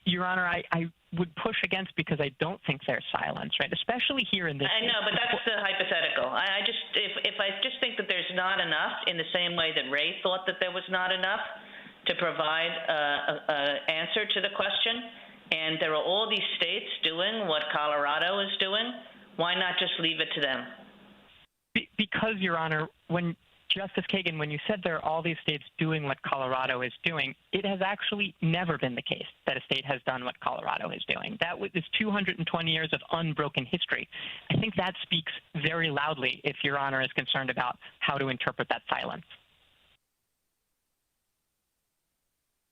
Your Honor, I would push against because I don't think there's silence, right? Especially here in this I know, but that's the hypothetical. If I just think that there's not enough, in the same way that Ray thought that there was not enough to provide an answer to the question, and there are all these states doing what Colorado is doing, why not just leave it to them? Because, Your Honor, Justice Kagan, when you said there are all these states doing what Colorado is doing, it has actually never been the case that a state has done what Colorado is doing. That is 220 years of unbroken history. I think that speaks very loudly if Your Honor is concerned about how to interpret that silence.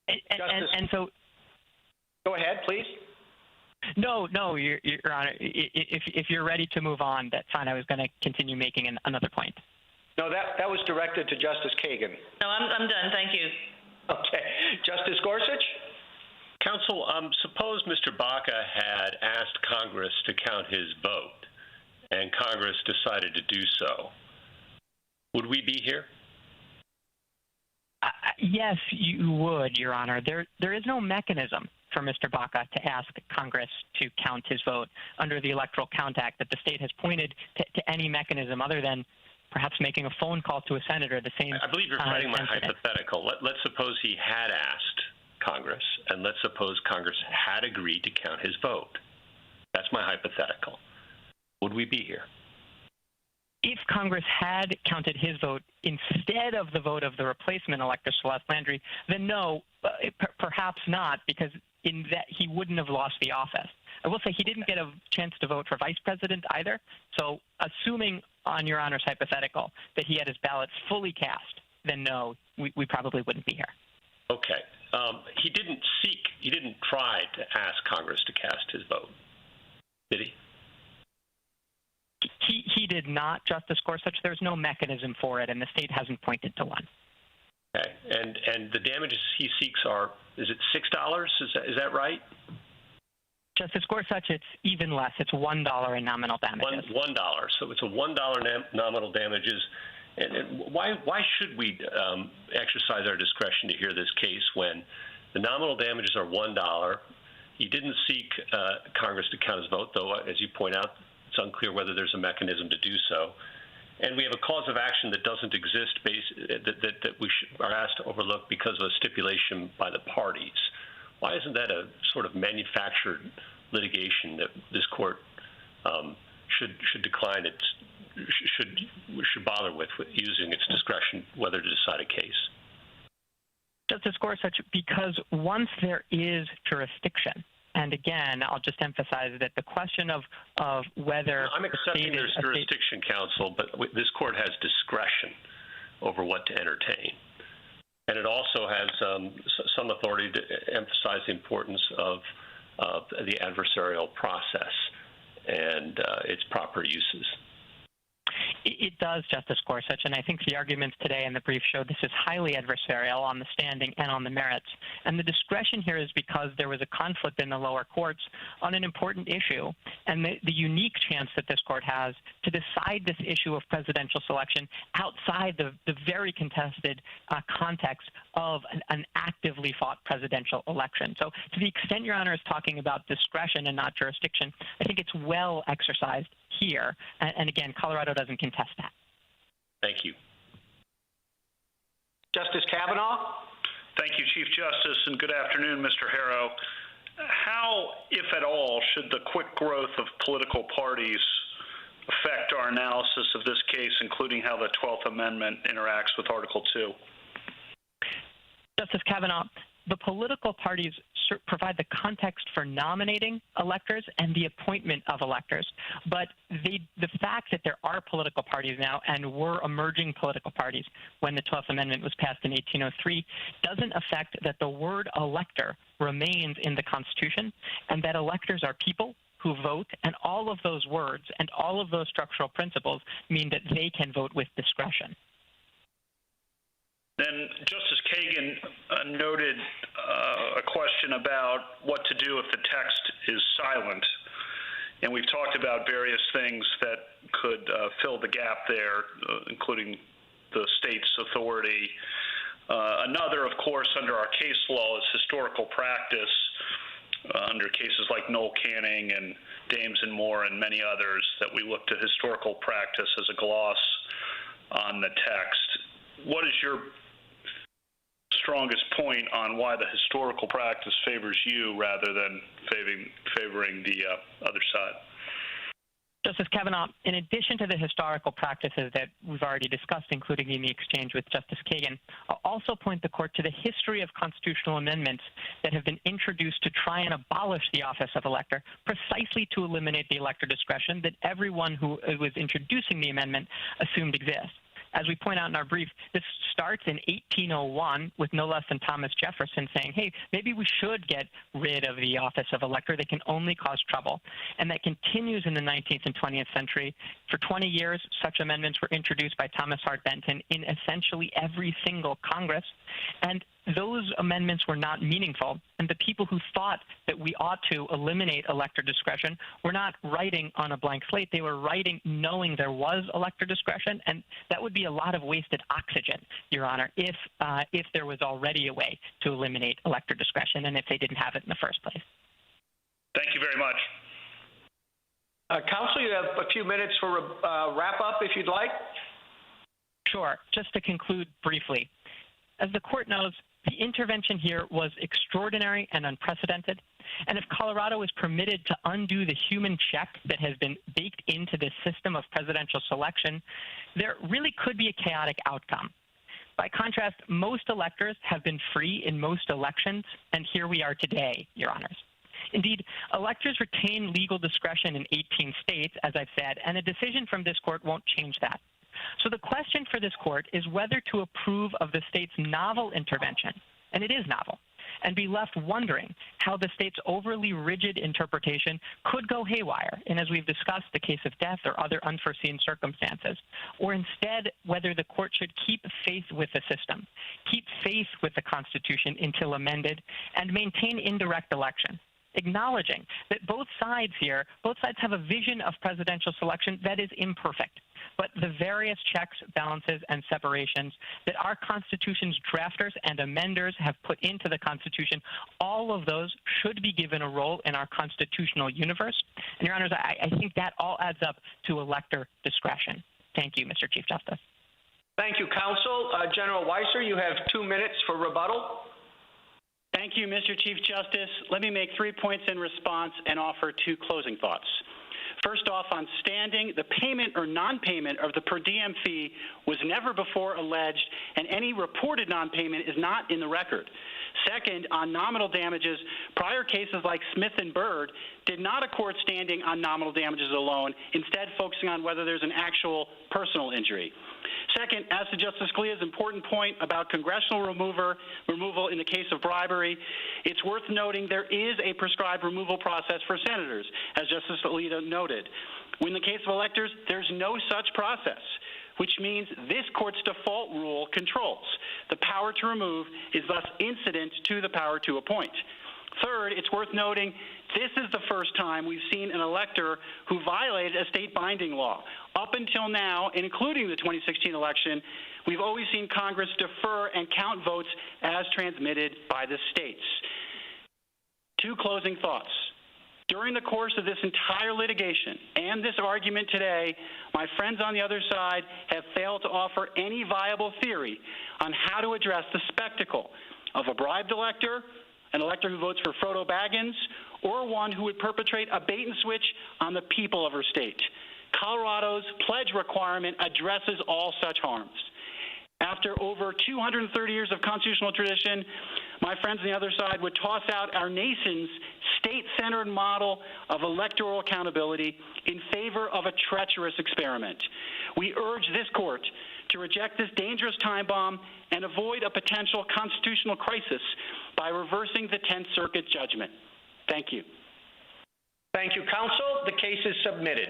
And so... Go ahead, please. No, Your Honor. If you're ready to move on, that's fine. I was going to continue making another point. No, that was directed to Justice Kagan. No, I'm done. Thank you. Okay. Justice Gorsuch? Counsel, suppose Mr. Baca had asked Congress to count his vote, and Congress decided to do so. Would we be here? Yes, you would, Your Honor. There is no mechanism for Mr. Baca to ask Congress to count his vote under the Electoral Count Act that the state has pointed to any mechanism other than perhaps making a phone call to a senator, the same. I believe you're writing my hypothetical. Let's suppose he had asked Congress, and let's suppose Congress had agreed to count his vote. That's my hypothetical. Would we be here? If Congress had counted his vote instead of the vote of the replacement elector, Celeste Landry, then no, perhaps not, because in that he wouldn't have lost the office. I will say he didn't get a chance to vote for vice president either. So assuming on Your Honor's hypothetical that he had his ballots fully cast, then no, we probably wouldn't be here. Okay. He didn't try to ask Congress to cast his vote, did he? He did not, Justice Gorsuch. There's no mechanism for it, and the state hasn't pointed to one. Okay. And the damages he seeks are, is it $6? Is that right? Justice Gorsuch, it's even less. It's $1 in nominal damages. $1. So it's a $1 nominal damages. And why should we exercise our discretion to hear this case when the nominal damages are $1? He didn't seek Congress to count his vote, though, as you point out, it's unclear whether there's a mechanism to do so. And we have a cause of action that doesn't exist that we are asked to overlook because of a stipulation by the parties. Why isn't that a sort of manufactured litigation that this court should decline should bother with using its discretion whether to decide a case? Justice Gorsuch, because once there is jurisdiction, and again, I'll just emphasize that the question of whether I'm accepting there's jurisdiction, counsel, but this court has discretion over what to entertain. And it also has some authority to emphasize the importance of the adversarial process and its proper uses. It does, Justice Gorsuch, and I think the arguments today in the brief show this is highly adversarial on the standing and on the merits. And the discretion here is because there was a conflict in the lower courts on an important issue, and the unique chance that this court has to decide this issue of presidential selection outside the very contested context of an actively fought presidential election. So to the extent Your Honor is talking about discretion and not jurisdiction, I think it's well exercised here. And again, Colorado doesn't contest that. Thank you. Justice Kavanaugh? Thank you, Chief Justice, and good afternoon, Mr. Harrow. How, if at all, should the quick growth of political parties affect our analysis of this case, including how the 12th Amendment interacts with Article 2? Justice Kavanaugh, the political parties provide the context for nominating electors and the appointment of electors. But the fact that there are political parties now and were emerging political parties when the 12th Amendment was passed in 1803 doesn't affect that the word elector remains in the Constitution and that electors are people who vote, and all of those words and all of those structural principles mean that they can vote with discretion. Then Justice Kagan noted a question about what to do if the text is silent. And we've talked about various things that could fill the gap there, including the state's authority. Another, of course, under our case law is historical practice, under cases like Noel Canning and Dames and Moore and many others, that we look to historical practice as a gloss on the text. What is your strongest point on why the historical practice favors you rather than favoring the other side? Justice Kavanaugh, in addition to the historical practices that we've already discussed, including in the exchange with Justice Kagan, I'll also point the court to the history of constitutional amendments that have been introduced to try and abolish the office of elector, precisely to eliminate the elector discretion that everyone who was introducing the amendment assumed exists. As we point out in our brief, this starts in 1801 with no less than Thomas Jefferson saying, hey, maybe we should get rid of the office of elector. They can only cause trouble. And that continues in the 19th and 20th century. For 20 years, such amendments were introduced by Thomas Hart Benton in essentially every single Congress. And those amendments were not meaningful, and the people who thought that we ought to eliminate elector discretion were not writing on a blank slate. They were writing knowing there was elector discretion, and that would be a lot of wasted oxygen, Your Honor, if there was already a way to eliminate elector discretion and if they didn't have it in the first place. Thank you very much. Counsel, you have a few minutes for a wrap-up, if you'd like. Sure. Just to conclude briefly, as the court knows, the intervention here was extraordinary and unprecedented, and if Colorado is permitted to undo the human check that has been baked into this system of presidential selection, there really could be a chaotic outcome. By contrast, most electors have been free in most elections, and here we are today, Your Honors. Indeed, electors retain legal discretion in 18 states, as I've said, and a decision from this court won't change that. So the question for this court is whether to approve of the state's novel intervention, and it is novel, and be left wondering how the state's overly rigid interpretation could go haywire in, as we've discussed, the case of death or other unforeseen circumstances, or instead whether the court should keep faith with the system, keep faith with the Constitution until amended, and maintain indirect election, acknowledging that both sides have a vision of presidential selection that is imperfect. But the various checks, balances, and separations that our Constitution's drafters and amenders have put into the Constitution, all of those should be given a role in our constitutional universe. And, Your Honors, I think that all adds up to elector discretion. Thank you, Mr. Chief Justice. Thank you, Counsel. General WEISER, you have 2 minutes for rebuttal. Thank you, Mr. Chief Justice. Let me make 3 points in response and offer 2 closing thoughts. First off, on standing, the payment or non-payment of the per diem fee was never before alleged, and any reported non-payment is not in the record. Second, on nominal damages, prior cases like Smith and Byrd did not accord standing on nominal damages alone, instead focusing on whether there's an actual personal injury. Second, as to Justice Scalia's important point about congressional removal in the case of bribery, it's worth noting there is a prescribed removal process for senators, as Justice Scalia noted. In the case of electors, there's no such process, which means this court's default rule controls. The power to remove is thus incident to the power to appoint. Third, it's worth noting this is the first time we've seen an elector who violated a state binding law. Up until now, including the 2016 election, we've always seen Congress defer and count votes as transmitted by the states. Two closing thoughts. During the course of this entire litigation and this argument today, my friends on the other side have failed to offer any viable theory on how to address the spectacle of a bribed elector, an elector who votes for Frodo Baggins, or one who would perpetrate a bait and switch on the people of her state. Colorado's pledge requirement addresses all such harms. After over 230 years of constitutional tradition, my friends on the other side would toss out our nation's state-centered model of electoral accountability in favor of a treacherous experiment. We urge this court to reject this dangerous time bomb and avoid a potential constitutional crisis by reversing the 10th Circuit judgment. Thank you. Thank you, counsel. The case is submitted.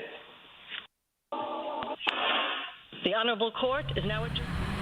The Honorable Court is now adjourned.